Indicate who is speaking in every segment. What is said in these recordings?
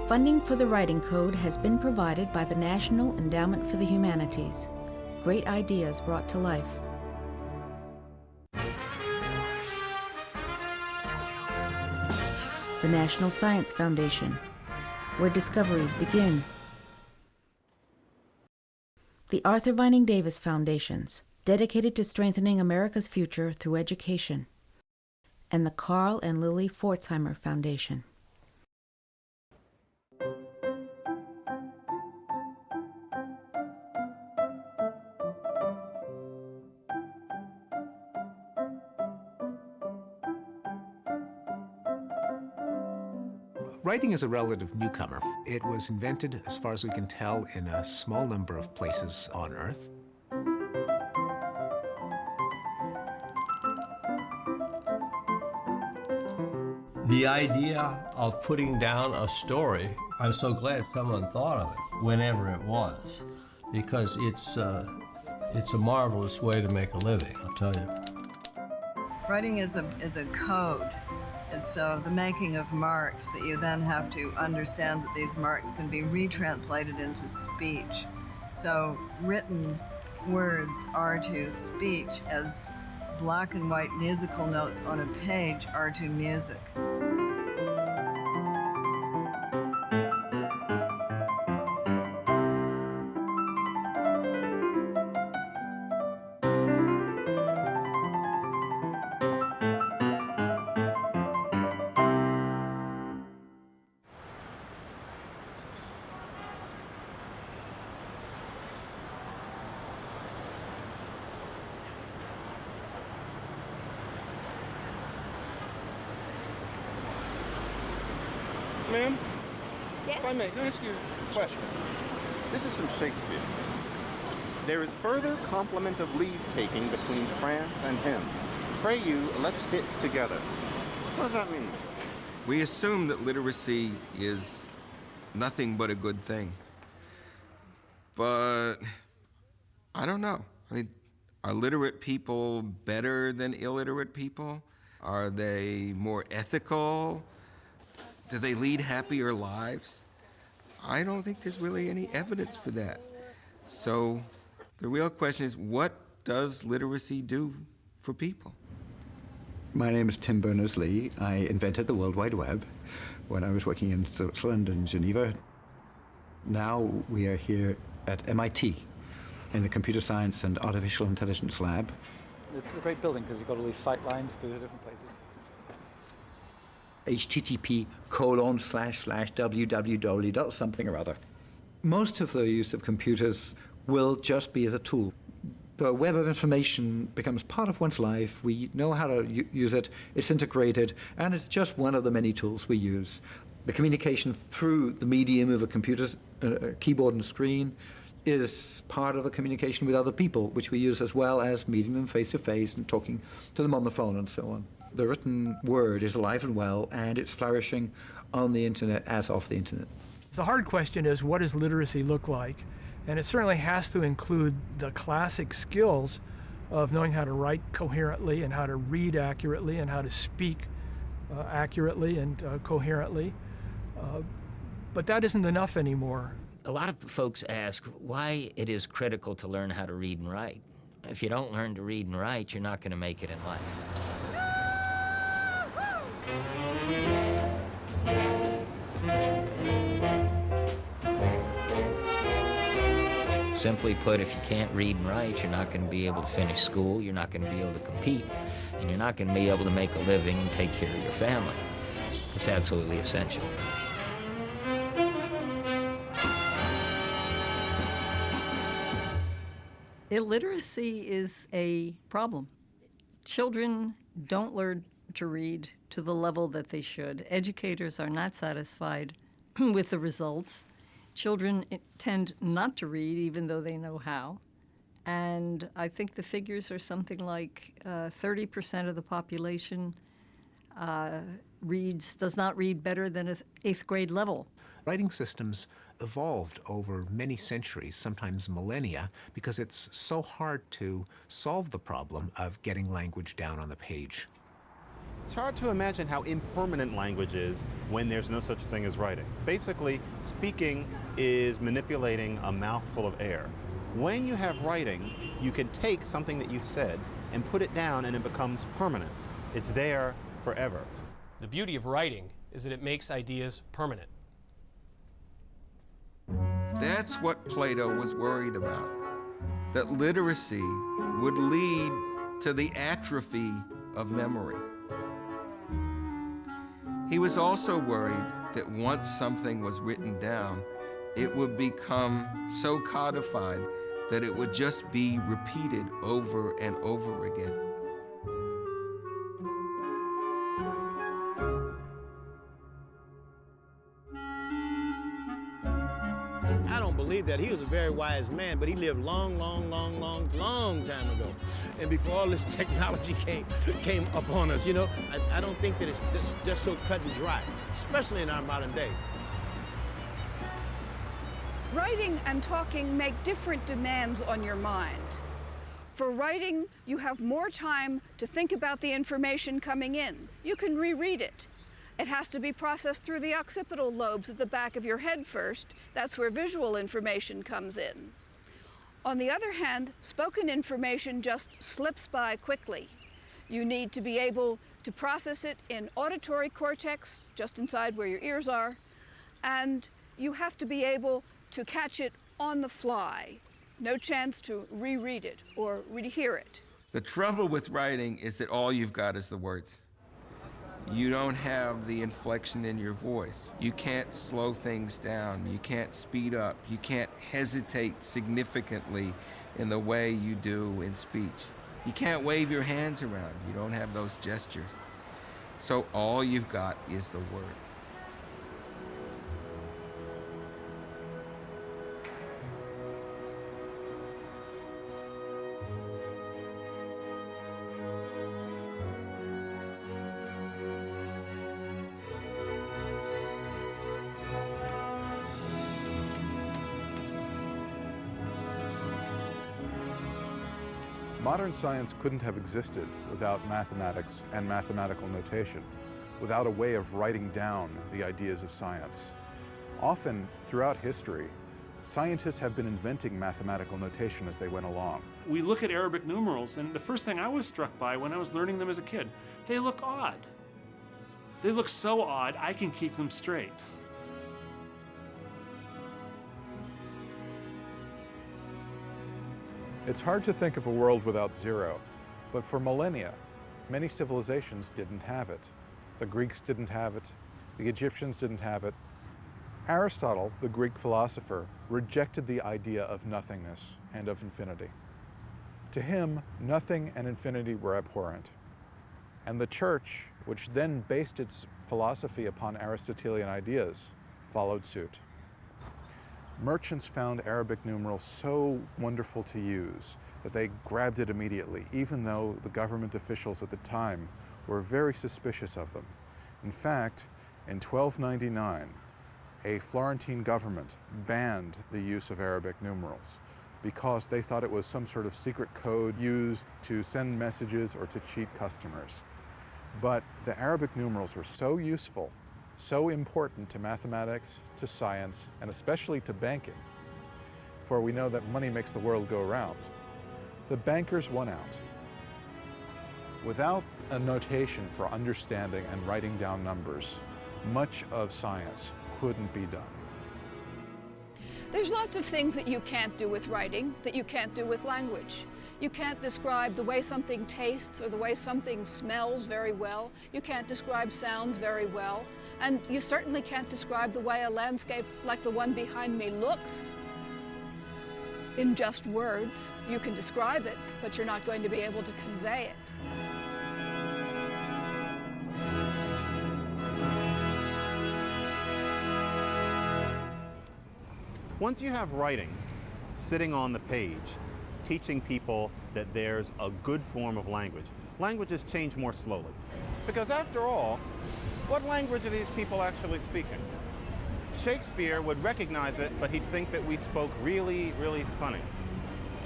Speaker 1: Funding for the Writing Code has been provided by the National Endowment for the Humanities. Great ideas brought to life. The National Science Foundation, where discoveries begin. The Arthur Vining Davis Foundations, dedicated to strengthening America's future through education. And the Carl and Lily Pforzheimer Foundation.
Speaker 2: Writing is a relative newcomer. It was invented, as far as we can tell, in a small number of places on Earth.
Speaker 3: The idea of putting down a story, I'm so glad someone thought of it, whenever it was, because it's a marvelous way to make a living, I'll tell you.
Speaker 4: Writing is a code. It's the making of marks that you then have to understand that these marks can be retranslated into speech. So written words are to speech as black and white musical notes on a page are to music.
Speaker 5: Ma'am?
Speaker 6: Yes?
Speaker 5: If I may, can I ask you a question? This is from Shakespeare. There is further compliment of leave-taking between France and him. Pray you, let's sit together. What does that mean?
Speaker 7: We assume that literacy is nothing but a good thing. But I don't know. I mean, are literate people better than illiterate people? Are they more ethical? Do they lead happier lives? I don't think there's really any evidence for that. So the real question is, what does literacy do for people?
Speaker 8: My name is Tim Berners-Lee. I invented the World Wide Web when I was working in Switzerland and Geneva. Now we are here at MIT in the Computer Science and Artificial Intelligence Lab.
Speaker 9: It's a great building because you've got all these sight lines through the different places.
Speaker 8: http://www. something or other. Most of the use of computers will just be as a tool. The web of information becomes part of one's life. We know how to use it. It's integrated, and it's just one of the many tools we use. The communication through the medium of a computer, a keyboard and screen, is part of the communication with other people, which we use as well as meeting them face-to-face and talking to them on the phone and so on. The written word is alive and well, and it's flourishing on the internet as off the internet.
Speaker 10: The hard question is, what does literacy look like? And it certainly has to include the classic skills of knowing how to write coherently and how to read accurately and how to speak accurately and coherently. But that isn't enough anymore.
Speaker 11: A lot of folks ask why it is critical to learn how to read and write. If you don't learn to read and write, you're not going to make it in life. Simply put, if you can't read and write, you're not going to be able to finish school, you're not going to be able to compete, and you're not going to be able to make a living and take care of your family. It's absolutely essential.
Speaker 6: Illiteracy is a problem. Children don't learn to read to the level that they should. Educators are not satisfied with the results. Children tend not to read even though they know how. And I think the figures are something like 30% of the population does not read better than an 8th grade level.
Speaker 2: Writing systems evolved over many centuries, sometimes millennia, because it's so hard to solve the problem of getting language down on the page.
Speaker 5: It's hard to imagine how impermanent language is when there's no such thing as writing. Basically, speaking is manipulating a mouthful of air. When you have writing, you can take something that you said and put it down and it becomes permanent. It's there forever.
Speaker 12: The beauty of writing is that it makes ideas permanent.
Speaker 7: That's what Plato was worried about, that literacy would lead to the atrophy of memory. He was also worried that once something was written down, it would become so codified that it would just be repeated over and over again.
Speaker 13: I don't believe that. He was a very wise man, but he lived long time ago. And before all this technology came upon us, you know, I don't think that it's just so cut and dry, especially in our modern day.
Speaker 14: Writing and talking make different demands on your mind. For writing, you have more time to think about the information coming in. You can reread it. It has to be processed through the occipital lobes at the back of your head first. That's where visual information comes in. On the other hand, spoken information just slips by quickly. You need to be able to process it in auditory cortex, just inside where your ears are, and you have to be able to catch it on the fly. No chance to reread it or rehear it.
Speaker 7: The trouble with writing is that all you've got is the words. You don't have the inflection in your voice. You can't slow things down. You can't speed up. You can't hesitate significantly in the way you do in speech. You can't wave your hands around. You don't have those gestures. So all you've got is the words.
Speaker 15: Modern science couldn't have existed without mathematics and mathematical notation, without a way of writing down the ideas of science. Often, throughout history, scientists have been inventing mathematical notation as they went along.
Speaker 16: We look at Arabic numerals, and the first thing I was struck by when I was learning them as a kid, they look odd. They look so odd, I can keep them straight.
Speaker 15: It's hard to think of a world without zero, but for millennia, many civilizations didn't have it. The Greeks didn't have it, the Egyptians didn't have it. Aristotle, the Greek philosopher, rejected the idea of nothingness and of infinity. To him, nothing and infinity were abhorrent. And the church, which then based its philosophy upon Aristotelian ideas, followed suit. Merchants found Arabic numerals so wonderful to use that they grabbed it immediately, even though the government officials at the time were very suspicious of them. In fact, in 1299, a Florentine government banned the use of Arabic numerals because they thought it was some sort of secret code used to send messages or to cheat customers. But the Arabic numerals were so useful, so important to mathematics, to science, and especially to banking, for we know that money makes the world go round. The bankers won out. Without a notation for understanding and writing down numbers, much of science couldn't be done.
Speaker 14: There's lots of things that you can't do with writing that you can't do with language. You can't describe the way something tastes or the way something smells very well. You can't describe sounds very well. And you certainly can't describe the way a landscape like the one behind me looks in just words. You can describe it, but you're not going to be able to convey it.
Speaker 5: Once you have writing sitting on the page, teaching people that there's a good form of language, languages change more slowly. Because after all, what language are these people actually speaking? Shakespeare would recognize it, but he'd think that we spoke really, really funny.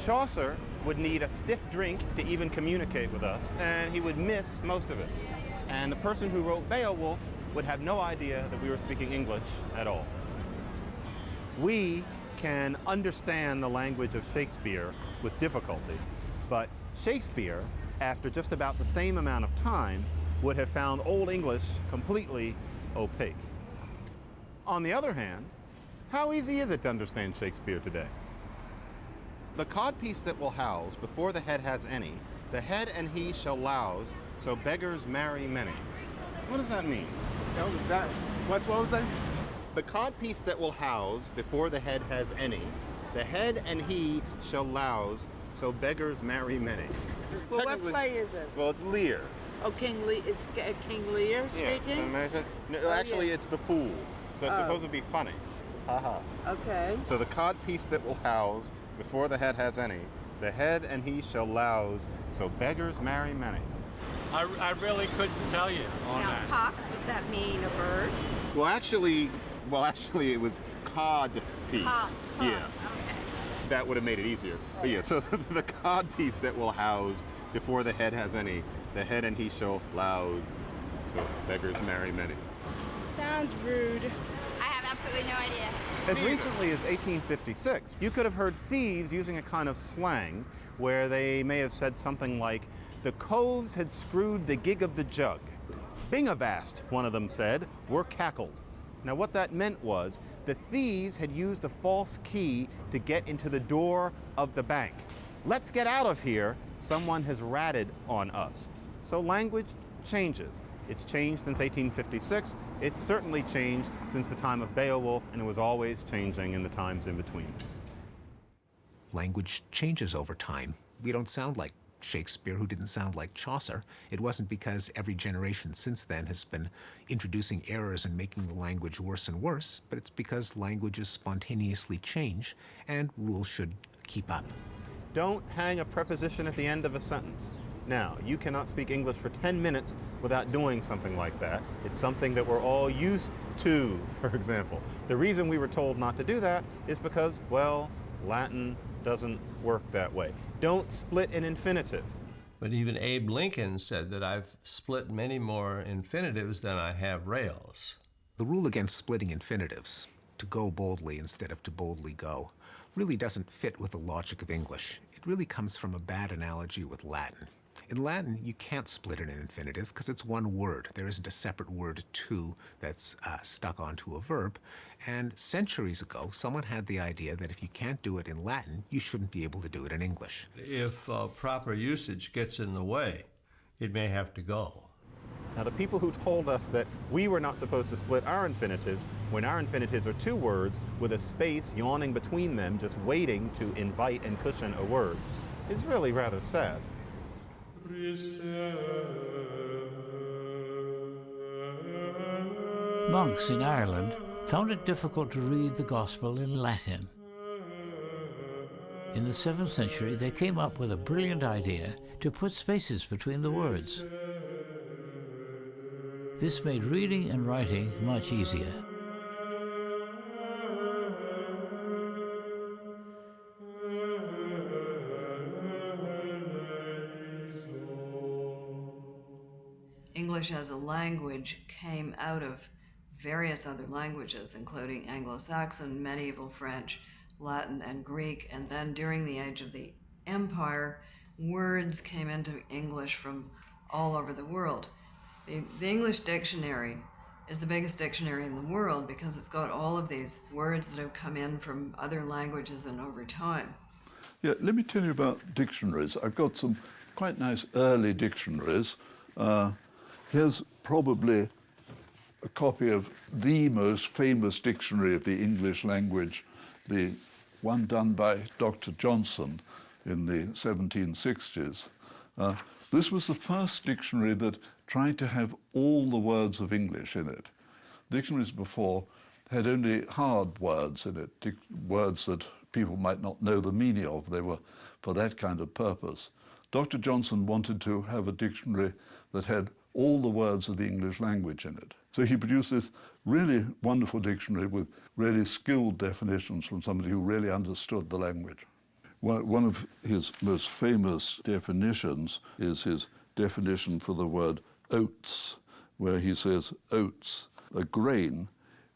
Speaker 5: Chaucer would need a stiff drink to even communicate with us, and he would miss most of it. and the person who wrote Beowulf would have no idea that we were speaking English at all. We can understand the language of Shakespeare with difficulty, but Shakespeare, after just about the same amount of time, would have found Old English completely opaque. On the other hand, how easy is it to understand Shakespeare today? The codpiece that will house, before the head has any, the head and he shall louse, so beggars marry many. What does that mean?
Speaker 13: What was that?
Speaker 5: The codpiece that will house, before the head has any, the head and he shall louse, so beggars marry many.
Speaker 17: Well, what play is this?
Speaker 5: Well, it's Lear.
Speaker 17: Oh, King Lear. Is King Lear speaking?
Speaker 5: Yes, no, actually,
Speaker 17: yeah.
Speaker 5: It's the Fool, so it's supposed to be funny. Haha.
Speaker 17: Okay.
Speaker 5: So the codpiece that will house, before the head has any, the head and he shall louse, so beggars marry many.
Speaker 18: I really couldn't tell you on
Speaker 19: now,
Speaker 18: that.
Speaker 19: cock, does that mean a bird?
Speaker 5: Well, actually, it was codpiece.
Speaker 19: Cock.
Speaker 5: Yeah.
Speaker 19: Okay.
Speaker 5: That would have made it easier. But yeah, so the codpiece that will house, before the head has any, the head and he shall louse, so beggars marry many.
Speaker 19: Sounds rude. I have absolutely no idea.
Speaker 5: As recently as 1856, you could have heard thieves using a kind of slang where they may have said something like, "The coves had screwed the gig of the jug. Bing-avast," one of them said, "were cackled." Now what that meant was the thieves had used a false key to get into the door of the bank. Let's get out of here, someone has ratted on us. So language changes. It's changed since 1856. It's certainly changed since the time of Beowulf, and it was always changing in the times in between.
Speaker 2: Language changes over time. We don't sound like Shakespeare, who didn't sound like Chaucer. It wasn't because every generation since then has been introducing errors and making the language worse and worse, but it's because languages spontaneously change, and rules should keep up.
Speaker 5: Don't hang a preposition at the end of a sentence. Now, you cannot speak English for 10 minutes without doing something like that. It's something that we're all used to, for example. The reason we were told not to do that is because, well, Latin doesn't work that way. Don't split an infinitive.
Speaker 3: But even Abe Lincoln said that I've split many more infinitives than I have rails.
Speaker 2: The rule against splitting infinitives, to go boldly instead of to boldly go, really doesn't fit with the logic of English. It really comes from a bad analogy with Latin. In Latin, you can't split an infinitive because it's one word. There isn't a separate word to that's stuck onto a verb. And centuries ago, someone had the idea that if you can't do it in Latin, you shouldn't be able to do it in English.
Speaker 3: If proper usage gets in the way, it may have to go.
Speaker 5: Now, the people who told us that we were not supposed to split our infinitives when our infinitives are two words with a space yawning between them, just waiting to invite and cushion a word, is really rather sad.
Speaker 20: Monks in Ireland found it difficult to read the Gospel in Latin. In the 7th century, they came up with a brilliant idea to put spaces between the words. This made reading and writing much easier.
Speaker 4: English as a language came out of various other languages, including Anglo-Saxon, medieval French, Latin, and Greek, and then during the age of the Empire, words came into English from all over the world. The English dictionary is the biggest dictionary in the world because it's got all of these words that have come in from other languages and over time.
Speaker 21: Yeah, let me tell you about dictionaries. I've got some quite nice early dictionaries. Here's probably a copy of the most famous dictionary of the English language, the one done by Dr. Johnson in the 1760s. This was the first dictionary that tried to have all the words of English in it. Dictionaries before had only hard words in it, words that people might not know the meaning of. They were for that kind of purpose. Dr. Johnson wanted to have a dictionary that had all the words of the English language in it. So he produced this really wonderful dictionary with really skilled definitions from somebody who really understood the language. One of his most famous definitions is his definition for the word oats. where he says oats, a grain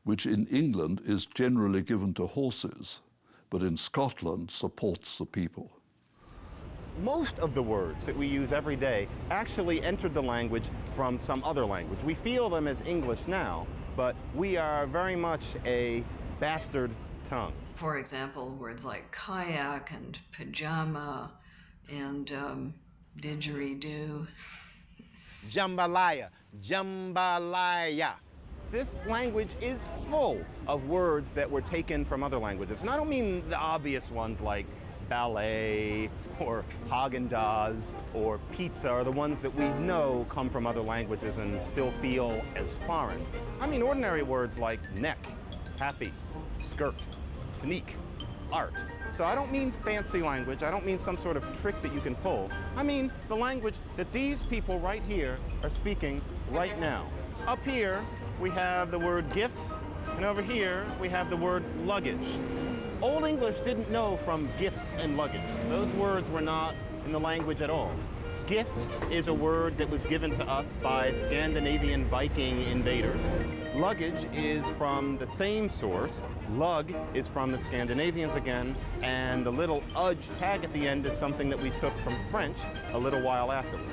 Speaker 21: which in England is generally given to horses, but in Scotland supports the people.
Speaker 5: Most of the words that we use every day actually entered the language from some other language. We feel them as English now, but we are very much a bastard tongue.
Speaker 4: For example, words like kayak and pajama and didgeridoo.
Speaker 5: Jambalaya, jambalaya. This language is full of words that were taken from other languages. And I don't mean the obvious ones like ballet or Haagen-Dazs or pizza are the ones that we know come from other languages and still feel as foreign. I mean ordinary words like neck, happy, skirt, sneak, art. So I don't mean fancy language, I don't mean some sort of trick that you can pull. I mean the language that these people right here are speaking right now. Up here, we have the word gifts, and over here, we have the word luggage. Old English didn't know from gifts and luggage. Those words were not in the language at all. Gift is a word that was given to us by Scandinavian Viking invaders. Luggage is from the same source. Lug is from the Scandinavians again, and the little udge tag at the end is something that we took from French a little while afterward.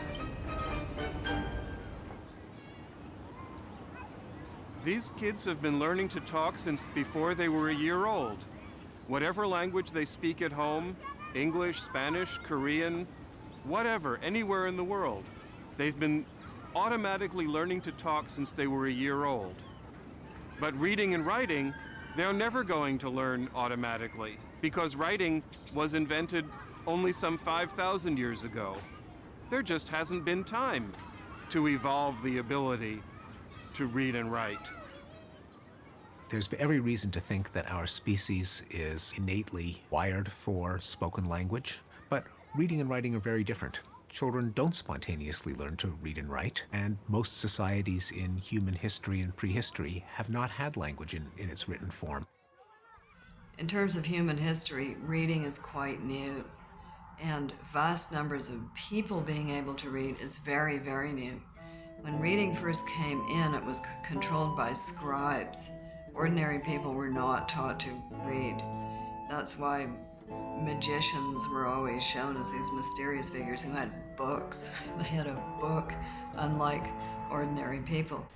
Speaker 1: These kids have been learning to talk since before they were a year old. Whatever language they speak at home, English, Spanish, Korean, whatever, anywhere in the world, they've been automatically learning to talk since they were a year old. But reading and writing, they're never going to learn automatically, because writing was invented only some 5,000 years ago. There just hasn't been time to evolve the ability to read and write.
Speaker 2: There's every reason to think that our species is innately wired for spoken language, but reading and writing are very different. Children don't spontaneously learn to read and write, and most societies in human history and prehistory have not had language in its written form.
Speaker 4: In terms of human history, reading is quite new, and vast numbers of people being able to read is very, very new. When reading first came in, it was controlled by scribes. Ordinary people were not taught to read. That's why magicians were always shown as these mysterious figures who had books. They had a book, unlike ordinary people.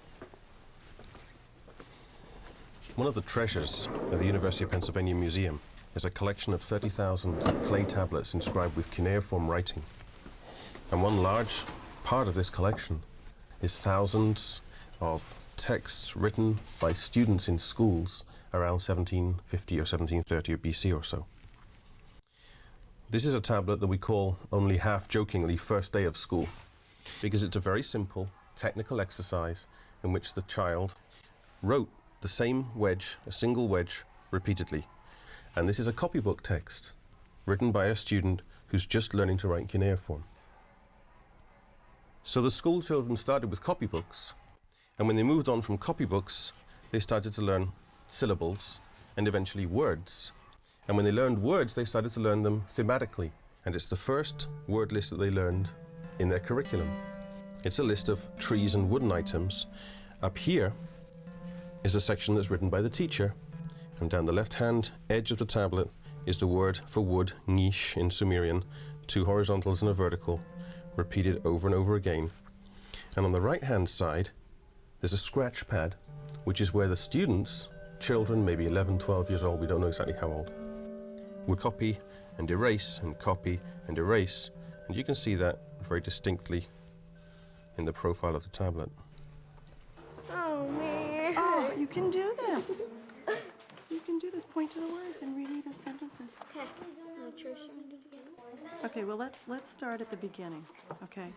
Speaker 22: One of the treasures of the University of Pennsylvania Museum is a collection of 30,000 clay tablets inscribed with cuneiform writing. And one large part of this collection is thousands of texts written by students in schools around 1750 or 1730 or BC or so. This is a tablet that we call, only half jokingly, first day of school, because it's a very simple technical exercise in which the child wrote the same wedge, a single wedge, repeatedly. And this is a copybook text written by a student who's just learning to write cuneiform. So the school children started with copybooks, and when they moved on from copybooks, they started to learn syllables and eventually words. And when they learned words, they started to learn them thematically. And it's the first word list that they learned in their curriculum. It's a list of trees and wooden items. Up here is a section that's written by the teacher. And down the left-hand edge of the tablet is the word for wood, niche in Sumerian, 2 horizontals and a vertical, repeated over and over again. And on the right-hand side, there's a scratch pad, which is where the students, children, maybe 11, 12 years old, we don't know exactly how old, would copy and erase and copy and erase. And you can see that very distinctly in the profile of the tablet.
Speaker 23: Oh, man. Oh, you can do this. You can do this. Point to the words and read me the sentences.
Speaker 19: Okay. Trish,
Speaker 23: Okay, well, let's start at the beginning, okay?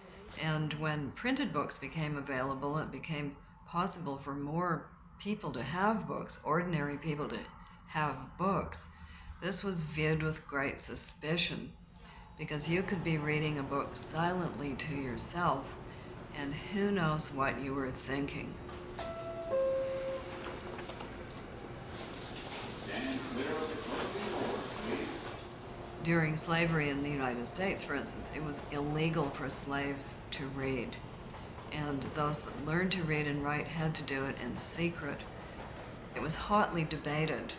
Speaker 4: And when printed books became available, it became possible for more people to have books, ordinary people to have books. This was viewed with great suspicion, because you could be reading a book silently to yourself, and who knows what you were thinking. During slavery in the United States, for instance, it was illegal for slaves to read. and those that learned to read and write had to do it in secret. It was hotly debated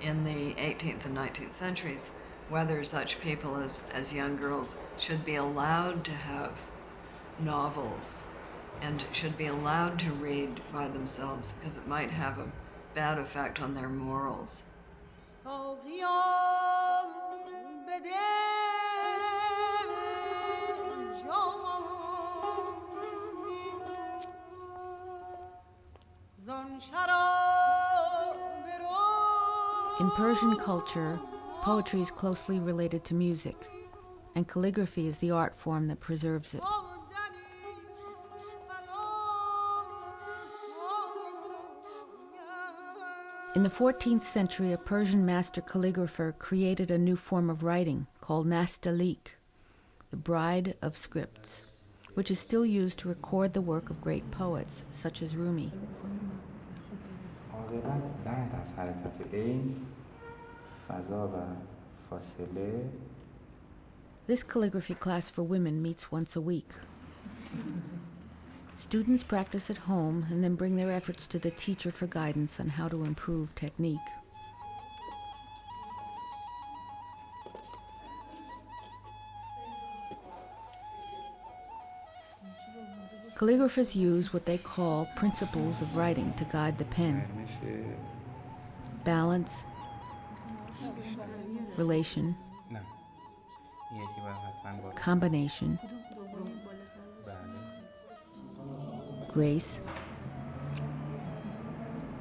Speaker 4: in the 18th and 19th centuries whether such people as young girls should be allowed to have novels and should be allowed to read by themselves because it might have a bad effect on their morals.
Speaker 8: In Persian culture, poetry is closely related to music, and calligraphy is the art form that preserves it. In the 14th century, a Persian master calligrapher created a new form of writing called nastalik, the bride of scripts, which is still used to record the work of great poets such as Rumi. This calligraphy class for women meets once a week. Students practice at home and then bring their efforts to the teacher for guidance on how to improve technique. Calligraphers use what they call principles of writing to guide the pen. Balance, relation, combination, grace,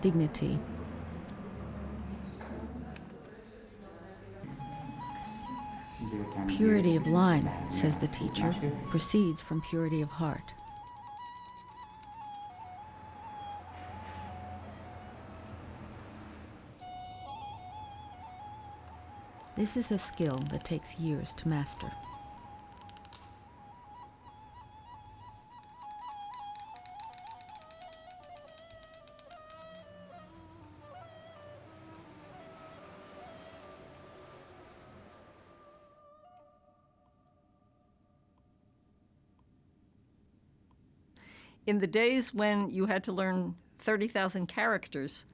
Speaker 8: dignity, purity of line, says the teacher, proceeds from purity of heart. This is a skill that takes years to master.
Speaker 6: In the days when you had to learn 30,000 characters,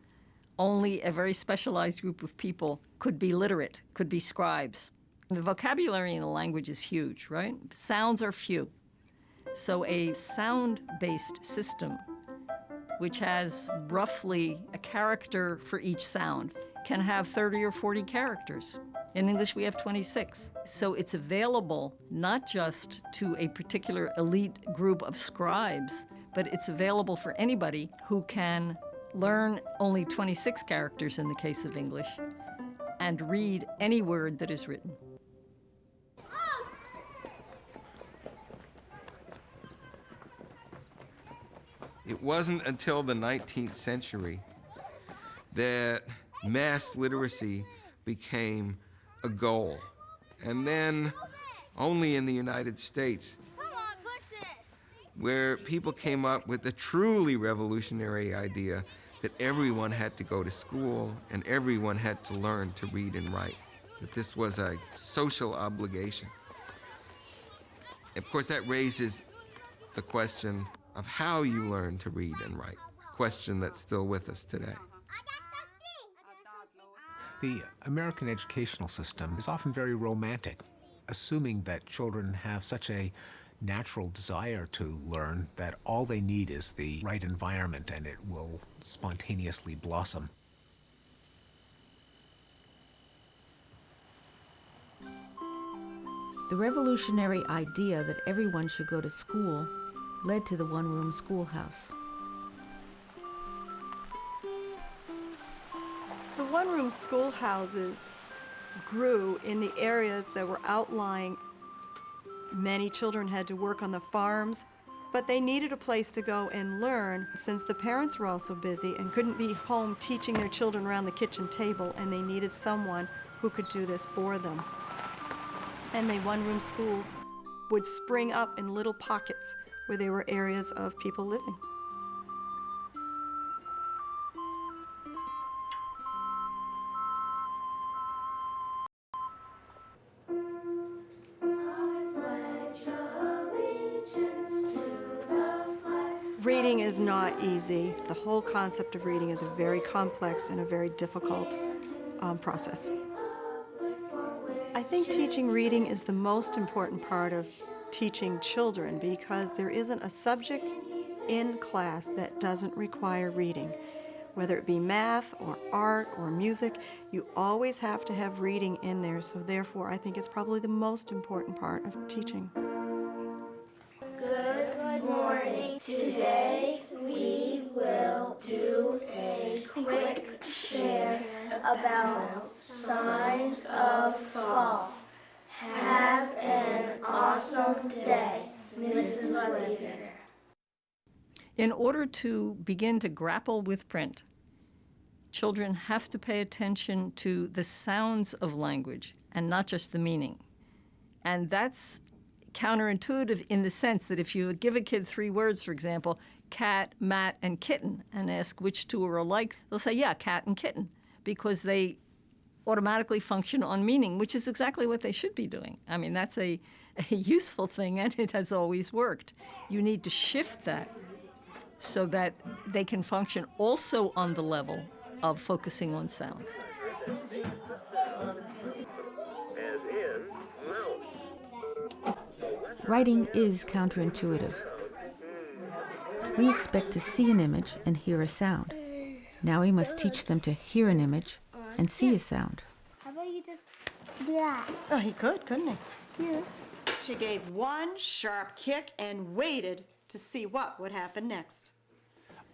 Speaker 6: only a very specialized group of people could be literate, could be scribes. The vocabulary in a language is huge, right? Sounds are few. So a sound-based system, which has roughly a character for each sound, can have 30 or 40 characters. In English, we have 26. So it's available not just to a particular elite group of scribes, but it's available for anybody who can learn only 26 characters in the case of English and read any word that is written.
Speaker 7: It wasn't until the 19th century that mass literacy became a goal. And then only in the United States, where people came up with the truly revolutionary idea that everyone had to go to school and everyone had to learn to read and write, that this was a social obligation. Of course, that raises the question of how you learn to read and write, a question that's still with us today.
Speaker 2: The American educational system is often very romantic, assuming that children have such a natural desire to learn that all they need is the right environment and it will spontaneously blossom.
Speaker 8: The revolutionary idea that everyone should go to school led to the one-room schoolhouse.
Speaker 23: The one-room schoolhouses grew in the areas that were outlying. Many children had to work on the farms, but they needed a place to go and learn since the parents were also busy and couldn't be home teaching their children around the kitchen table, and they needed someone who could do this for them. And the one-room schools would spring up in little pockets where there were areas of people living.
Speaker 9: I pledge allegiance to the flag
Speaker 23: Reading is not easy. The whole concept of reading is a very complex and a very difficult process. I think teaching reading is the most important part of teaching children because there isn't a subject in class that doesn't require reading. Whether it be math or art or music, you always have to have reading in there, so therefore I think it's probably the most important part of teaching.
Speaker 9: Good morning. Today we will do a quick share about signs of fall. Have an awesome day, Mrs. Leader.
Speaker 6: In order to begin to grapple with print, children have to pay attention to the sounds of language and not just the meaning. And that's counterintuitive in the sense that if you give a kid 3 words, for example, cat, mat, and kitten, and ask which 2 are alike, they'll say, yeah, cat and kitten, because they automatically function on meaning, which is exactly what they should be doing. I mean, that's a useful thing, and it has always worked. You need to shift that so that they can function also on the level of focusing on sounds.
Speaker 8: Writing is counterintuitive. We expect to see an image and hear a sound. Now we must teach them to hear an image and see a sound.
Speaker 9: How about you just do that?
Speaker 23: Oh, he could, couldn't he? Yeah. She gave one sharp kick and waited to see what would happen next.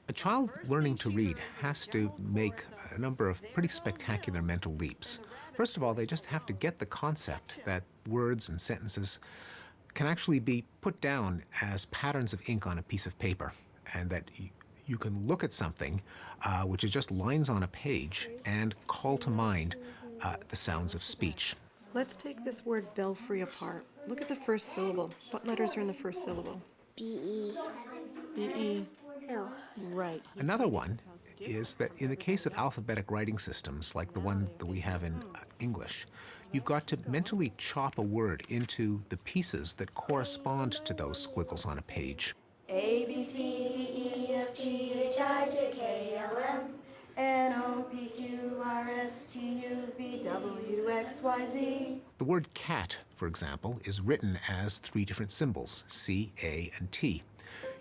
Speaker 2: A child learning to read has to make a number of pretty spectacular mental leaps. First of all, they just have to get the concept that words and sentences can actually be put down as patterns of ink on a piece of paper, and that you can look at something which is just lines on a page and call to mind the sounds of speech.
Speaker 23: Let's take this word belfry apart. Look at the first syllable. What letters are in the first syllable?
Speaker 9: B-E.
Speaker 23: B-E.
Speaker 9: No.
Speaker 23: Right.
Speaker 2: Another one is that in the case of alphabetic writing systems like the one that we have in English, you've got to mentally chop a word into the pieces that correspond to those squiggles on a page.
Speaker 9: A, B, C, D, E, F, G, H, I, J, K, L, M, N, O, P, Q, R, S, T, U, V, W, X, Y, Z.
Speaker 2: The word cat, for example, is written as 3 different symbols, C, A, and T.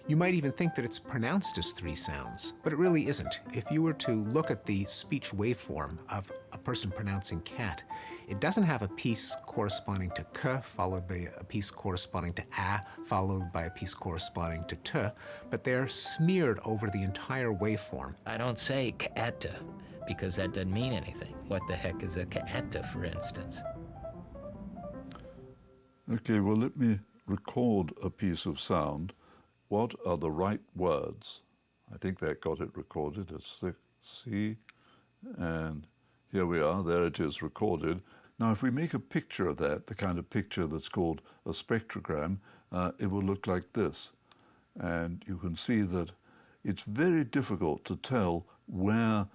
Speaker 2: You might even think that it's pronounced as 3 sounds, but it really isn't. If you were to look at the speech waveform of a person pronouncing cat, it doesn't have a piece corresponding to k, followed by a piece corresponding to a, followed by a piece corresponding to t, but they're smeared over the entire waveform.
Speaker 20: I don't say ka'ata because that doesn't mean anything. What the heck is a ka'ata, for instance?
Speaker 21: Okay, well, let me record a piece of sound. What are the right words? I think that got it recorded. It's C, and here we are. There it is recorded. Now, if we make a picture of that, the kind of picture that's called a spectrogram, it will look like this. And you can see that it's very difficult to tell where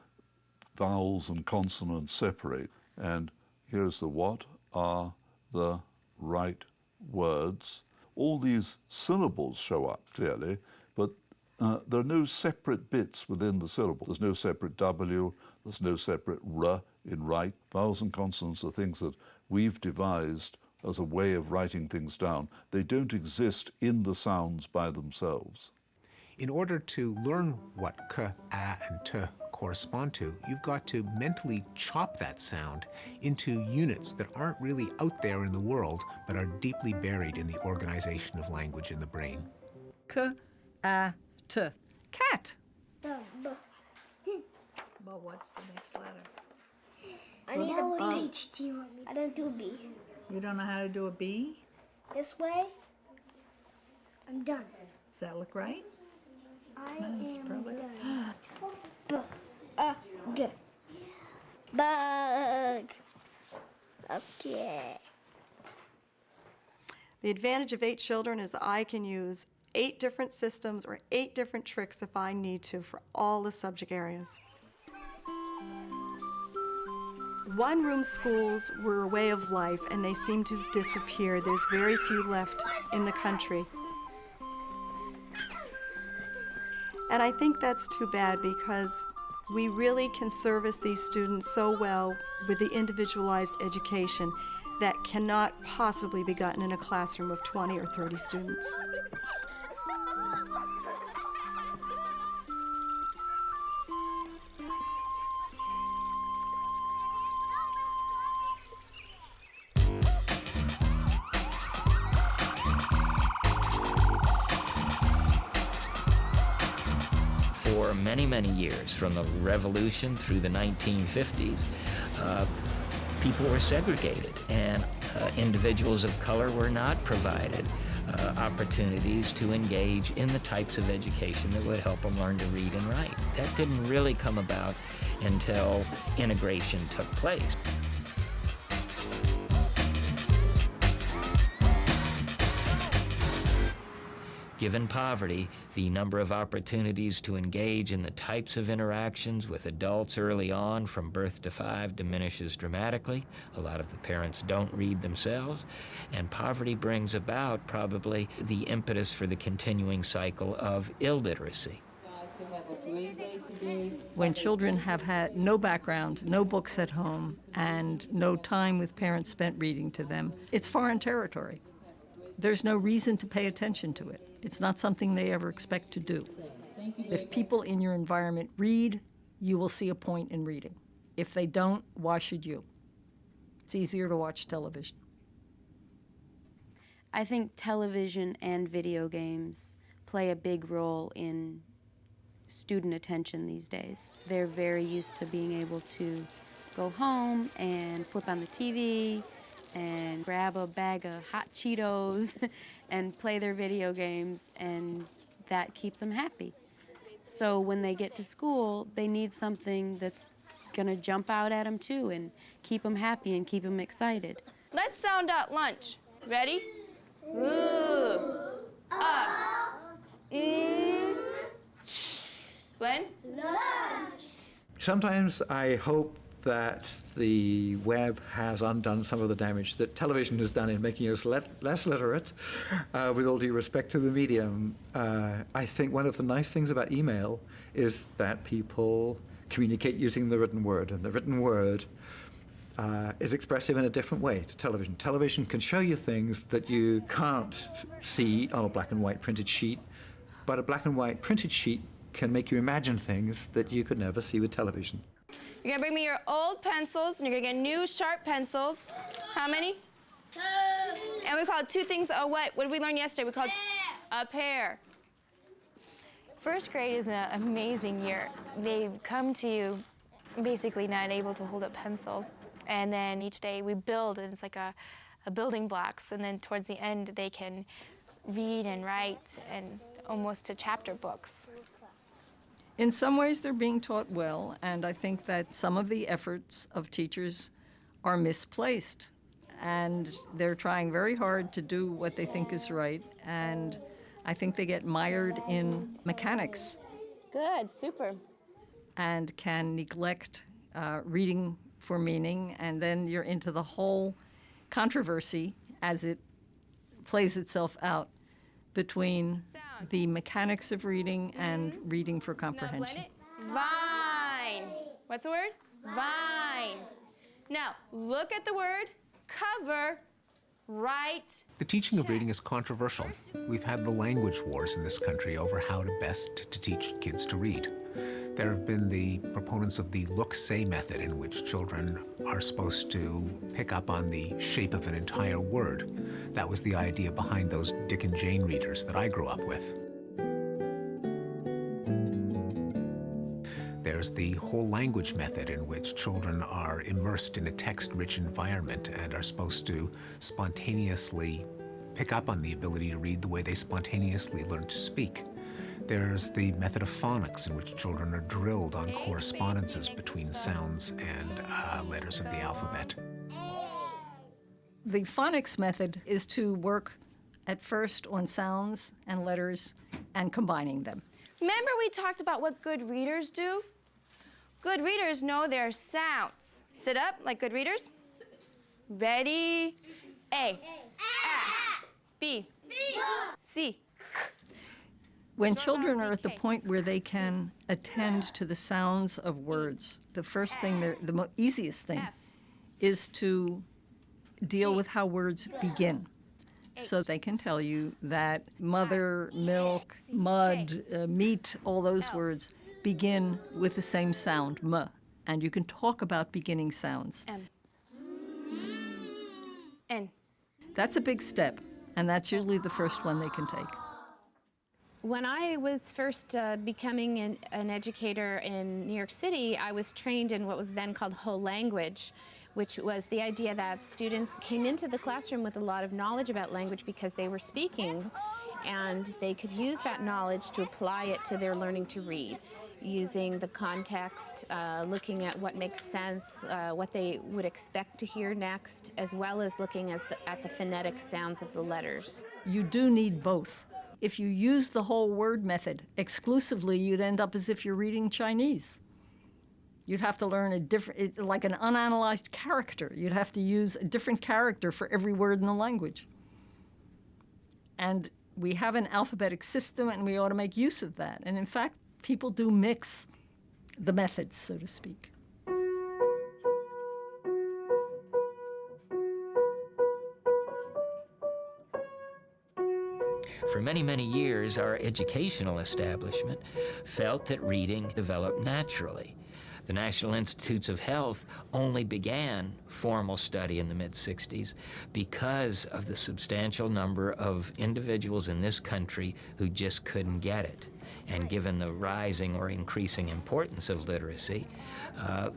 Speaker 21: vowels and consonants separate. And here's the what are the right words. All these syllables show up clearly, but there are no separate bits within the syllable. There's no separate W, there's no separate R in right. Vowels and consonants are things that we've devised as a way of writing things down. They don't exist in the sounds by themselves.
Speaker 2: In order to learn what k, a, and t correspond to, you've got to mentally chop that sound into units that aren't really out there in the world, but are deeply buried in the organization of language in the brain.
Speaker 6: K, a, t. Cat.
Speaker 9: Well,
Speaker 4: what's the next letter?
Speaker 9: I need a H, T, I don't do B.
Speaker 4: You don't know how to do a B?
Speaker 9: This way, I'm done.
Speaker 4: Does that look right?
Speaker 9: It's probably
Speaker 4: done.
Speaker 9: Good. Bug. Okay.
Speaker 23: The advantage of 8 children is that I can use 8 different systems or 8 different tricks if I need to for all the subject areas. One-room schools were a way of life, and they seem to have disappeared. There's very few left in the country. And I think that's too bad because we really can service these students so well with the individualized education that cannot possibly be gotten in a classroom of 20 or 30 students.
Speaker 10: For many, many years, from the Revolution through the 1950s, people were segregated, and individuals of color were not provided opportunities to engage in the types of education that would help them learn to read and write. That didn't really come about until integration took place. Given poverty, the number of opportunities to engage in the types of interactions with adults early on from birth to 5 diminishes dramatically. A lot of the parents don't read themselves, and poverty brings about probably the impetus for the continuing cycle of illiteracy.
Speaker 6: When children have had no background, no books at home, and no time with parents spent reading to them, it's foreign territory. There's no reason to pay attention to it. It's not something they ever expect to do. If people in your environment read, you will see a point in reading. If they don't, why should you? It's easier to watch television.
Speaker 11: I think television and video games play a big role in student attention these days. They're very used to being able to go home and flip on the TV and grab a bag of hot Cheetos and play their video games, and that keeps them happy. So when they get to school, they need something that's gonna jump out at them too and keep them happy and keep them excited.
Speaker 19: Let's sound out lunch. Ready? Ooh. Up. Glenn? Lunch.
Speaker 12: Sometimes I hope that the web has undone some of the damage that television has done in making us less literate, with all due respect to the medium. I think one of the nice things about email is that people communicate using the written word, and the written word is expressive in a different way to television. Television can show you things that you can't see on a black and white printed sheet, but a black and white printed sheet can make you imagine things that you could never see with television.
Speaker 19: You're gonna bring me your old pencils, and you're gonna get new sharp pencils. How many? 2. And we called 2 things a what? What did we learn yesterday? We called a pair.
Speaker 24: First grade is an amazing year. They come to you basically not able to hold a pencil. And then each day we build, and it's like a building blocks. And then towards the end, they can read and write, and almost to chapter books.
Speaker 6: In some ways, they're being taught well, and I think that some of the efforts of teachers are misplaced. And they're trying very hard to do what they think is right, and I think they get mired in mechanics.
Speaker 24: Good, super.
Speaker 6: And can neglect reading for meaning, and then you're into the whole controversy as it plays itself out between the mechanics of reading and reading for comprehension.
Speaker 19: Vine. What's the word? Vine. Now, look at the word cover, write.
Speaker 2: The teaching of reading is controversial. We've had the language wars in this country over how to best to teach kids to read. There have been the proponents of the look-say method, in which children are supposed to pick up on the shape of an entire word. That was the idea behind those Dick and Jane readers that I grew up with. There's the whole language method, in which children are immersed in a text-rich environment and are supposed to spontaneously pick up on the ability to read the way they spontaneously learn to speak. There's the method of phonics, in which children are drilled on correspondences between sounds and letters of the alphabet.
Speaker 6: The phonics method is to work at first on sounds and letters and combining them.
Speaker 19: Remember we talked about what good readers do? Good readers know their sounds. Sit up like good readers. Ready? A. A. B. C.
Speaker 6: When children are at the point where they can attend to the sounds of words, the first thing, the easiest thing, is to deal with how words begin. So they can tell you that mother, milk, mud, meat, all those words begin with the same sound, m. And you can talk about beginning sounds.
Speaker 19: M. N.
Speaker 6: That's a big step, and that's usually the first one they can take.
Speaker 13: When I was first becoming an educator in New York City, I was trained in what was then called whole language, which was the idea that students came into the classroom with a lot of knowledge about language because they were speaking, and they could use that knowledge to apply it to their learning to read, using the context, looking at what makes sense, what they would expect to hear next, as well as looking at the phonetic sounds of the letters.
Speaker 6: You do need both. If you use the whole word method exclusively, you'd end up as if you're reading Chinese. You'd have to learn a different, like an unanalyzed character. You'd have to use a different character for every word in the language. And we have an alphabetic system, and we ought to make use of that. And in fact, people do mix the methods, so to speak.
Speaker 10: For many, many years, our educational establishment felt that reading developed naturally. The National Institutes of Health only began formal study in the mid-60s because of the substantial number of individuals in this country who just couldn't get it. And given the rising or increasing importance of literacy,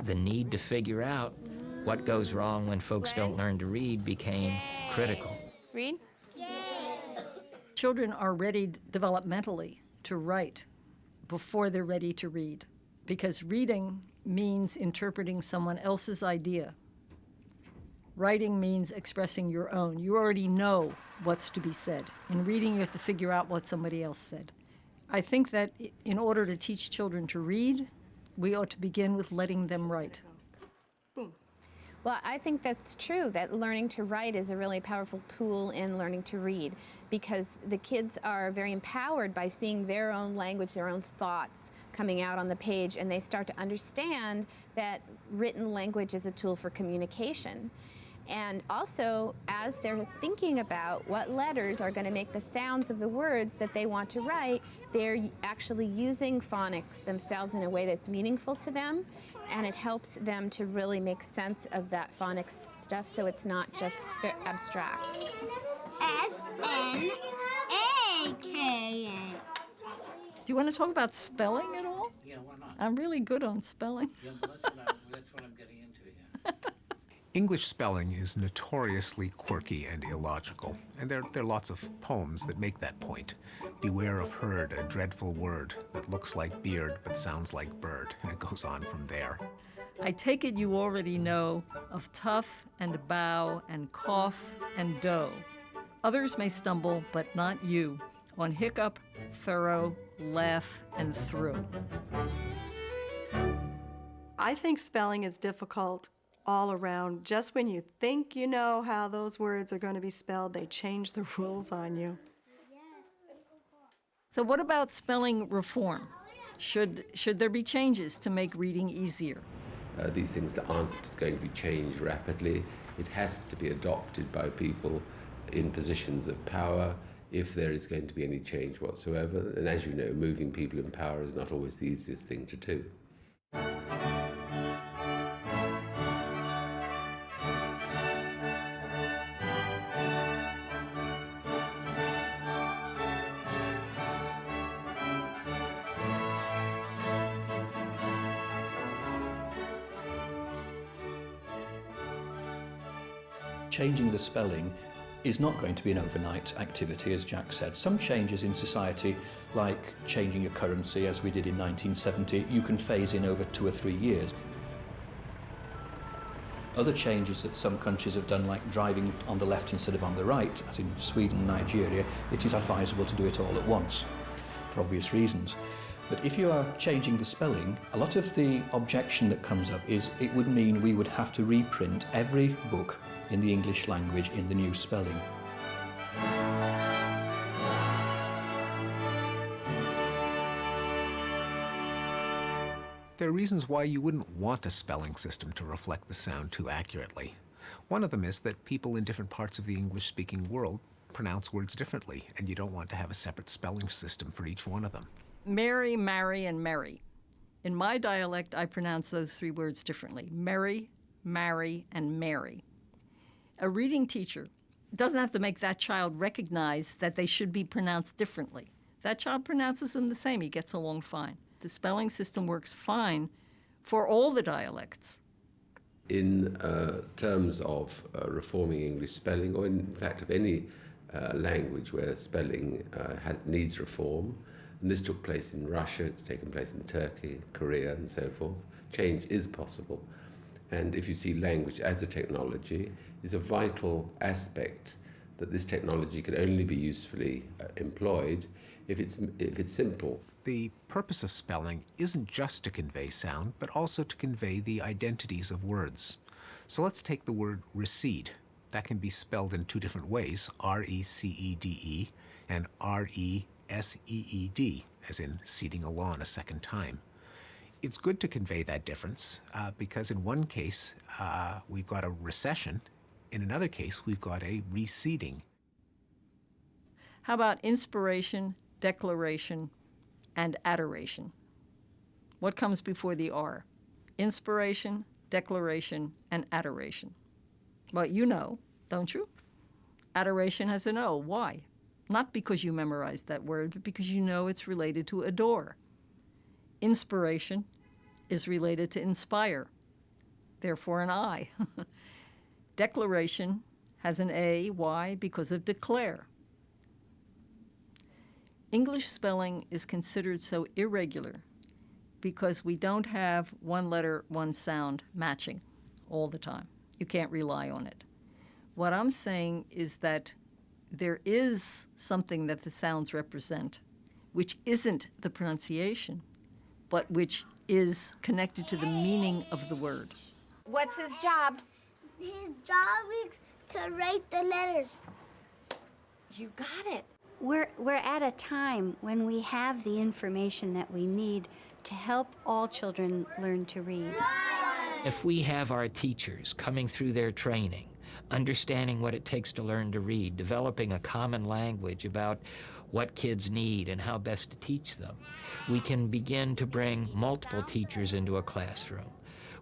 Speaker 10: the need to figure out what goes wrong when folks don't learn to read became critical.
Speaker 19: Read.
Speaker 6: Children are ready developmentally to write before they're ready to read, because reading means interpreting someone else's idea. Writing means expressing your own. You already know what's to be said. In reading, you have to figure out what somebody else said. I think that in order to teach children to read, we ought to begin with letting them write.
Speaker 13: Well, I think that's true, that learning to write is a really powerful tool in learning to read, because the kids are very empowered by seeing their own language, their own thoughts coming out on the page, and they start to understand that written language is a tool for communication. And also, as they're thinking about what letters are going to make the sounds of the words that they want to write, they're actually using phonics themselves in a way that's meaningful to them, and it helps them to really make sense of that phonics stuff so it's not just abstract.
Speaker 6: S-N-A-K-A. Do you want to talk about spelling at all?
Speaker 20: Yeah, why not?
Speaker 6: I'm really good on spelling.
Speaker 20: Yeah, that's what I'm getting into here.
Speaker 2: English spelling is notoriously quirky and illogical, and there are lots of poems that make that point. Beware of herd, a dreadful word that looks like beard but sounds like bird, and it goes on from there.
Speaker 6: I take it you already know of tough and bow and cough and dough. Others may stumble, but not you, on hiccup, thorough, laugh, and through.
Speaker 23: I think spelling is difficult all around. Just when you think you know how those words are going to be spelled, they change the rules on you.
Speaker 6: So what about spelling reform? Should there be changes to make reading easier?
Speaker 14: These things that aren't going to be changed rapidly. It has to be adopted by people in positions of power if there is going to be any change whatsoever. And as you know, moving people in power is not always the easiest thing to do.
Speaker 15: Changing the spelling is not going to be an overnight activity, as Jack said. Some changes in society, like changing your currency, as we did in 1970, you can phase in over 2 or 3 years. Other changes that some countries have done, like driving on the left instead of on the right, as in Sweden and Nigeria, it is advisable to do it all at once, for obvious reasons. But if you are changing the spelling, a lot of the objection that comes up is it would mean we would have to reprint every book in the English language in the new spelling.
Speaker 2: There are reasons why you wouldn't want a spelling system to reflect the sound too accurately. One of them is that people in different parts of the English-speaking world pronounce words differently, and you don't want to have a separate spelling system for each one of them.
Speaker 6: Mary, marry, and merry. In my dialect, I pronounce those three words differently. Merry, marry, and Mary. A reading teacher doesn't have to make that child recognize that they should be pronounced differently. That child pronounces them the same. He gets along fine. The spelling system works fine for all the dialects.
Speaker 14: In terms of reforming English spelling, or in fact of any language where spelling needs reform, and this took place in Russia, it's taken place in Turkey, Korea, and so forth, change is possible. And if you see language as a technology, is a vital aspect that this technology can only be usefully employed if it's simple.
Speaker 2: The purpose of spelling isn't just to convey sound, but also to convey the identities of words. So let's take the word recede. That can be spelled in two different ways, R-E-C-E-D-E and R-E-S-E-E-D, as in seeding a lawn a second time. It's good to convey that difference because in one case, we've got a recession. In another case, we've got a reseeding.
Speaker 6: How about inspiration, declaration, and adoration? What comes before the R? Inspiration, declaration, and adoration. Well, you know, don't you? Adoration has an O. Why? Not because you memorized that word, but because you know it's related to adore. Inspiration is related to inspire, therefore an I. Declaration has an A. Why? Because of declare. English spelling is considered so irregular because we don't have one letter, one sound matching all the time. You can't rely on it. What I'm saying is that there is something that the sounds represent, which isn't the pronunciation, but which is connected to the meaning of the word.
Speaker 3: What's his job?
Speaker 9: His job is to write the letters.
Speaker 3: You got it.
Speaker 16: We're at a time when we have the information that we need to help all children learn to read.
Speaker 10: If we have our teachers coming through their training, understanding what it takes to learn to read, developing a common language about what kids need and how best to teach them, we can begin to bring multiple teachers into a classroom.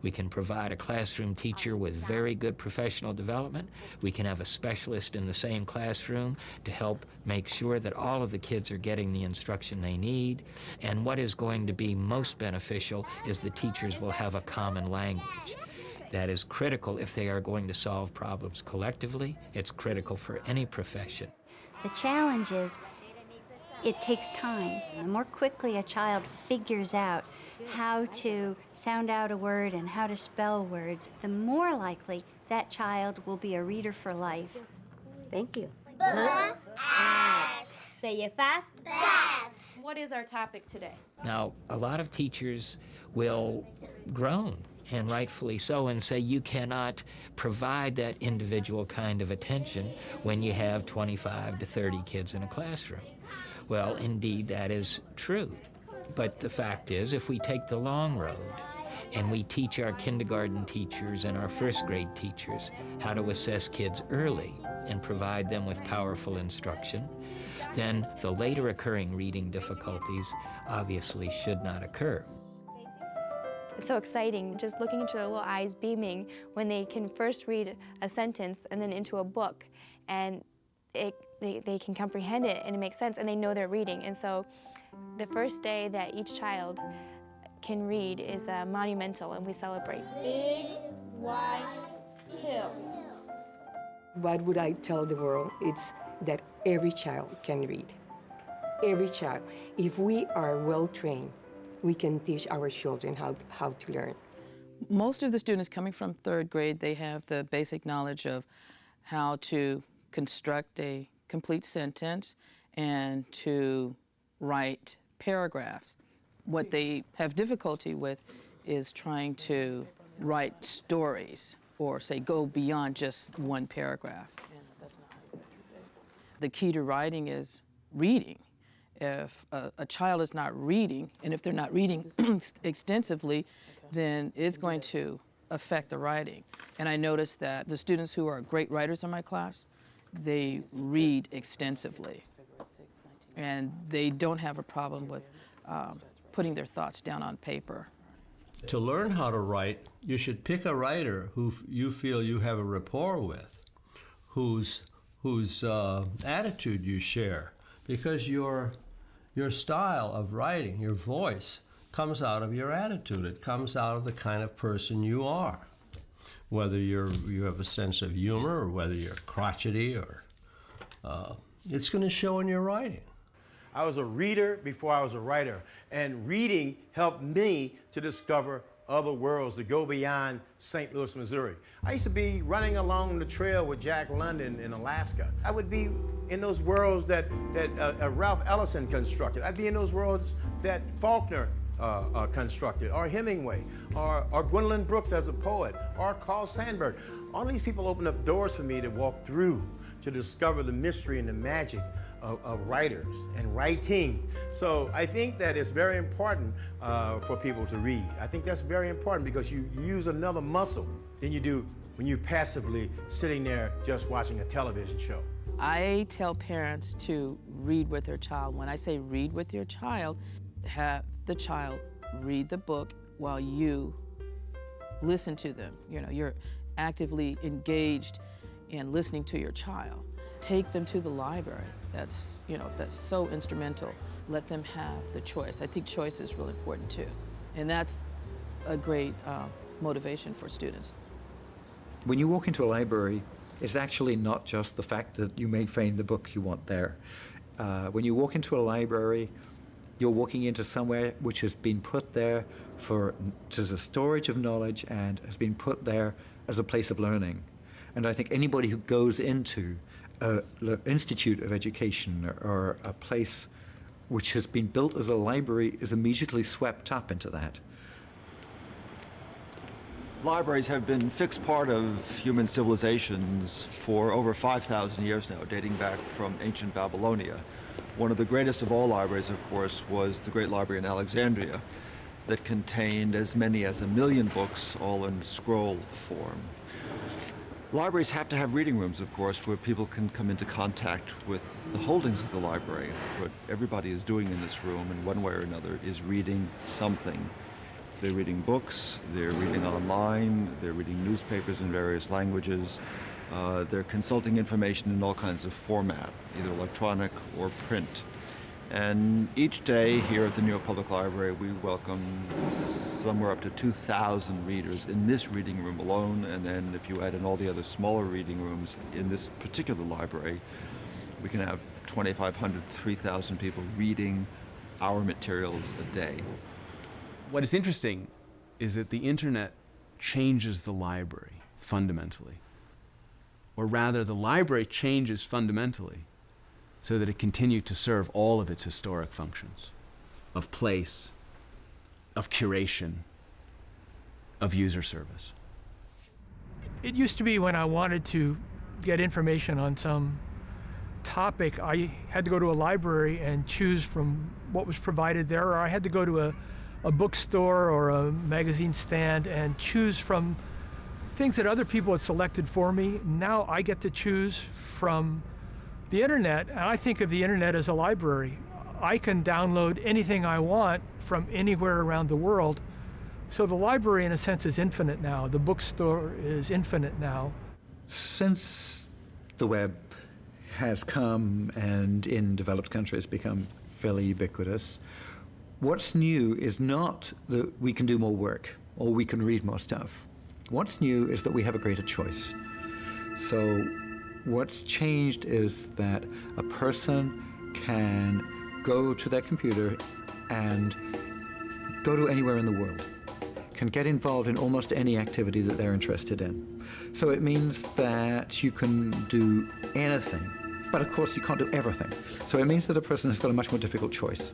Speaker 10: We can provide a classroom teacher with very good professional development. We can have a specialist in the same classroom to help make sure that all of the kids are getting the instruction they need. And what is going to be most beneficial is the teachers will have a common language. That is critical if they are going to solve problems collectively. It's critical for any profession.
Speaker 16: The challenge is it takes time. The more quickly a child figures out how to sound out a word and how to spell words, the more likely that child will be a reader for life.
Speaker 3: Thank you. Say it fast.
Speaker 24: What is our topic today?
Speaker 10: Now, a lot of teachers will groan, and rightfully so, and say you cannot provide that individual kind of attention when you have 25 to 30 kids in a classroom. Well, indeed, that is true. But the fact is, if we take the long road and we teach our kindergarten teachers and our first grade teachers how to assess kids early and provide them with powerful instruction, then the later occurring reading difficulties obviously should not occur.
Speaker 24: It's so exciting, just looking into their little eyes beaming when they can first read a sentence and then into a book, and they can comprehend it and it makes sense and they know they're reading. And so the first day that each child can read is monumental, and we celebrate.
Speaker 3: Big white hills.
Speaker 17: What would I tell the world? It's that every child can read. Every child. If we are well trained, we can teach our children how to learn.
Speaker 18: Most of the students coming from third grade, they have the basic knowledge of how to construct a complete sentence and to write paragraphs. What they have difficulty with is trying to write stories or, say, go beyond just one paragraph. The key to writing is reading. If a child is not reading, and if they're not reading extensively, then it's going to affect the writing. And I noticed that the students who are great writers in my class, they read extensively. And they don't have a problem with putting their thoughts down on paper.
Speaker 1: To learn how to write, you should pick a writer who you feel you have a rapport with, whose attitude you share, because your style of writing, your voice, comes out of your attitude. It comes out of the kind of person you are, whether you have a sense of humor or whether you're crotchety, or it's going to show in your writing.
Speaker 5: I was a reader before I was a writer, and reading helped me to discover other worlds, to go beyond St. Louis, Missouri. I used to be running along the trail with Jack London in Alaska. I would be in those worlds that Ralph Ellison constructed. I'd be in those worlds that Faulkner constructed, or Hemingway, or Gwendolyn Brooks as a poet, or Carl Sandburg. All these people opened up doors for me to walk through, to discover the mystery and the magic of writers and writing. So I think that it's very important for people to read. I think that's very important because you use another muscle than you do when you're passively sitting there just watching a television show.
Speaker 18: I tell parents to read with their child. When I say read with your child, have the child read the book while you listen to them. You know, you're actively engaged in listening to your child. Take them to the library. That's so instrumental. Let them have the choice. I think choice is really important too. And that's a great motivation for students.
Speaker 12: When you walk into a library, it's actually not just the fact that you may find the book you want there. When you walk into a library, you're walking into somewhere which has been put there as a storage of knowledge and has been put there as a place of learning. And I think anybody who goes into an institute of education or a place which has been built as a library is immediately swept up into that.
Speaker 7: Libraries have been a fixed part of human civilizations for over 5,000 years now, dating back from ancient Babylonia. One of the greatest of all libraries, of course, was the Great Library in Alexandria that contained as many as 1 million books, all in scroll form. Libraries have to have reading rooms, of course, where people can come into contact with the holdings of the library. What everybody is doing in this room, in one way or another, is reading something. They're reading books, they're reading online, they're reading newspapers in various languages, they're consulting information in all kinds of format, either electronic or print. And each day here at the New York Public Library, we welcome somewhere up to 2,000 readers in this reading room alone, and then if you add in all the other smaller reading rooms in this particular library, we can have 2,500, 3,000 people reading our materials a day.
Speaker 22: What is interesting is that the internet changes the library fundamentally. Or rather, the library changes fundamentally so that it continued to serve all of its historic functions of place, of curation, of user service.
Speaker 25: It used to be when I wanted to get information on some topic, I had to go to a library and choose from what was provided there, or I had to go to a bookstore or a magazine stand and choose from things that other people had selected for me. Now I get to choose from the internet, and I think of the internet as a library. I can download anything I want from anywhere around the world. So the library, in a sense, is infinite now. The bookstore is infinite now.
Speaker 12: Since the web has come and in developed countries become fairly ubiquitous, what's new is not that we can do more work or we can read more stuff. What's new is that we have a greater choice. So what's changed is that a person can go to their computer and go to anywhere in the world, can get involved in almost any activity that they're interested in. So it means that you can do anything, but of course you can't do everything. So it means that a person has got a much more difficult choice.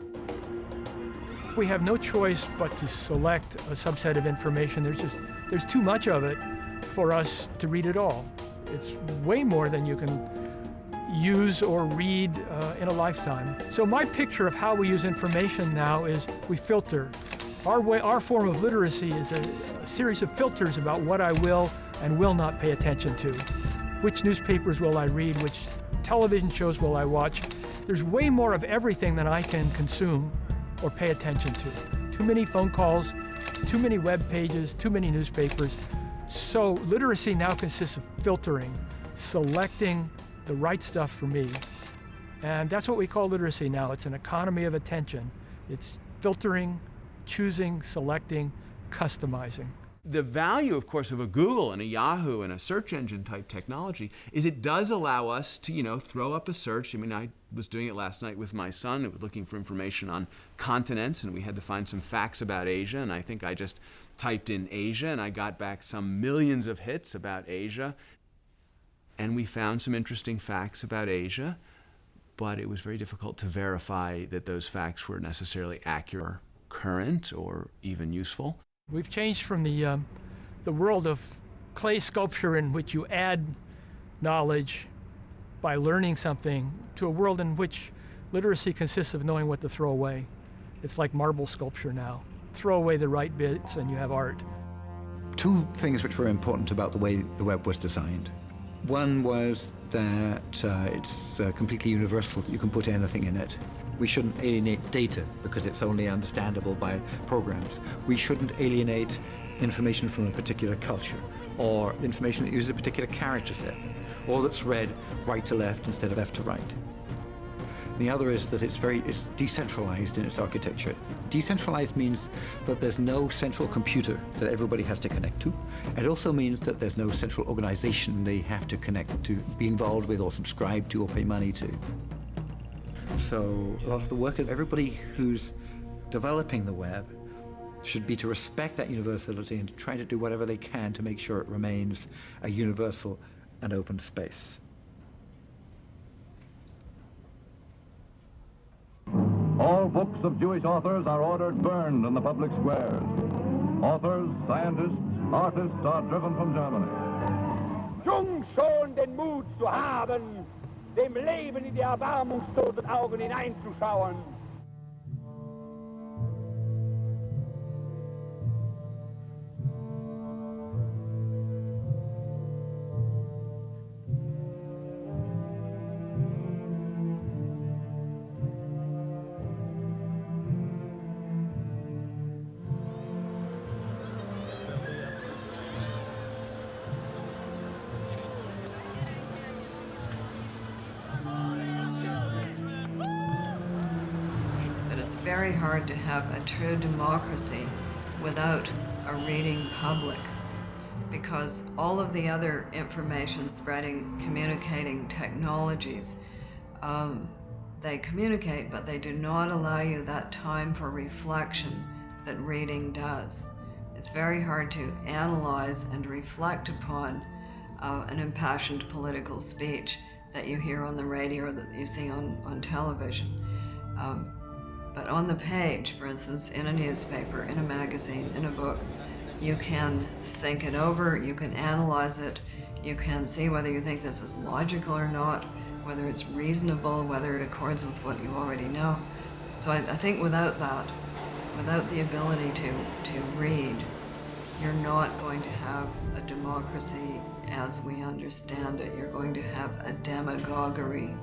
Speaker 25: We have no choice but to select a subset of information. There's too much of it for us to read it all. It's way more than you use or read in a lifetime. So my picture of how we use information now is we filter. Our form of literacy is a series of filters about what I will and will not pay attention to. Which newspapers will I read? Which television shows will I watch? There's way more of everything than I can consume or pay attention to. Too many phone calls, too many web pages, too many newspapers. So literacy now consists of filtering, selecting the right stuff for me. And that's what we call literacy now. It's an economy of attention. It's filtering, choosing, selecting, customizing.
Speaker 22: The value, of course, of a Google and a Yahoo and a search engine type technology is it does allow us to, throw up a search. I mean, I was doing it last night with my son. It was looking for information on continents, and we had to find some facts about Asia. And I think I just typed in Asia, and I got back some millions of hits about Asia. And we found some interesting facts about Asia, but it was very difficult to verify that those facts were necessarily accurate, or current, or even useful.
Speaker 25: We've changed from the world of clay sculpture in which you add knowledge by learning something to a world in which literacy consists of knowing what to throw away. It's like marble sculpture now. Throw away the right bits and you have art.
Speaker 12: Two things which were important about the way the web was designed. One was that it's completely universal. You can put anything in it. We shouldn't alienate data because it's only understandable by programs. We shouldn't alienate information from a particular culture or information that uses a particular character set or that's read right to left instead of left to right. The other is that it's decentralized in its architecture. Decentralized means that there's no central computer that everybody has to connect to. It also means that there's no central organization they have to connect to, be involved with or subscribe to or pay money to. So a lot of the work of everybody who's developing the web should be to respect that universality and to try to do whatever they can to make sure it remains a universal and open space.
Speaker 4: All books of Jewish authors are ordered burned in the public squares. Authors, scientists, artists are driven from Germany.
Speaker 8: Jung schon den Mut zu haben, dem Leben in die erbarmungstoten Augen hineinzuschauen.
Speaker 11: Very hard to have a true democracy without a reading public, because all of the other information spreading, communicating technologies, they communicate, but they do not allow you that time for reflection that reading does. It's very hard to analyze and reflect upon an impassioned political speech that you hear on the radio or that you see on television. But on the page, for instance, in a newspaper, in a magazine, in a book, you can think it over, you can analyze it, you can see whether you think this is logical or not, whether it's reasonable, whether it accords with what you already know. So I think without that, without the ability to read, you're not going to have a democracy as we understand it. You're going to have a demagoguery.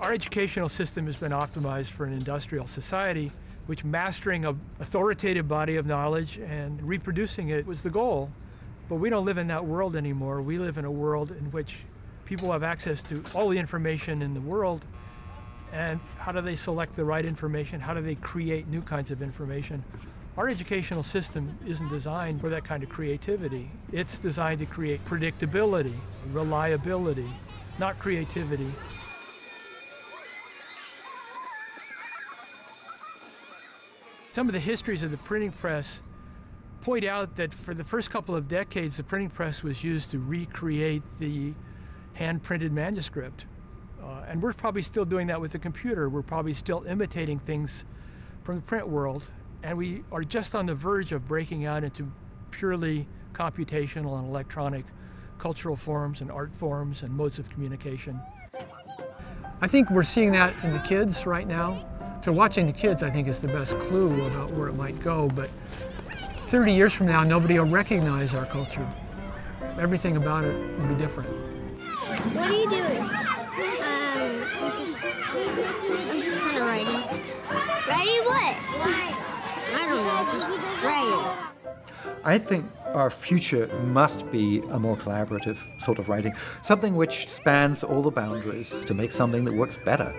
Speaker 25: Our educational system has been optimized for an industrial society, which mastering an authoritative body of knowledge and reproducing it was the goal. But we don't live in that world anymore. We live in a world in which people have access to all the information in the world. And how do they select the right information? How do they create new kinds of information? Our educational system isn't designed for that kind of creativity. It's designed to create predictability, reliability, not creativity. Some of the histories of the printing press point out that for the first couple of decades, the printing press was used to recreate the hand-printed manuscript. And we're probably still doing that with the computer. We're probably still imitating things from the print world, and we are just on the verge of breaking out into purely computational and electronic cultural forms and art forms and modes of communication. I think we're seeing that in the kids right now. So watching the kids, I think, is the best clue about where it might go, but 30 years from now, nobody will recognize our culture. Everything about it will be different.
Speaker 9: What are you doing? I'm just kind of writing. Writing what? I don't know, just writing.
Speaker 12: I think our future must be a more collaborative sort of writing, something which spans all the boundaries to make something that works better.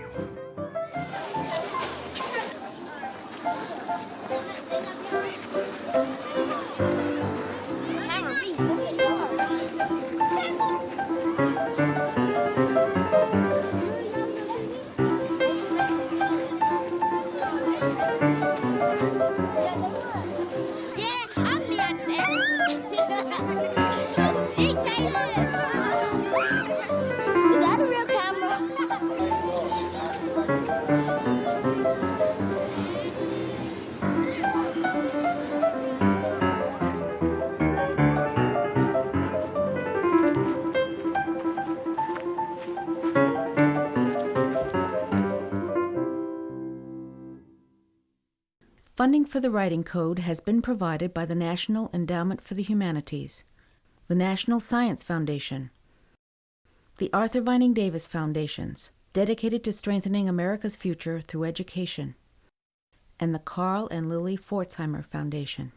Speaker 9: Is that a real camera?
Speaker 13: Funding for the Writing Code has been provided by the National Endowment for the Humanities, the National Science Foundation, the Arthur Vining Davis Foundations, dedicated to strengthening America's future through education, and the Carl and Lily Pforzheimer Foundation.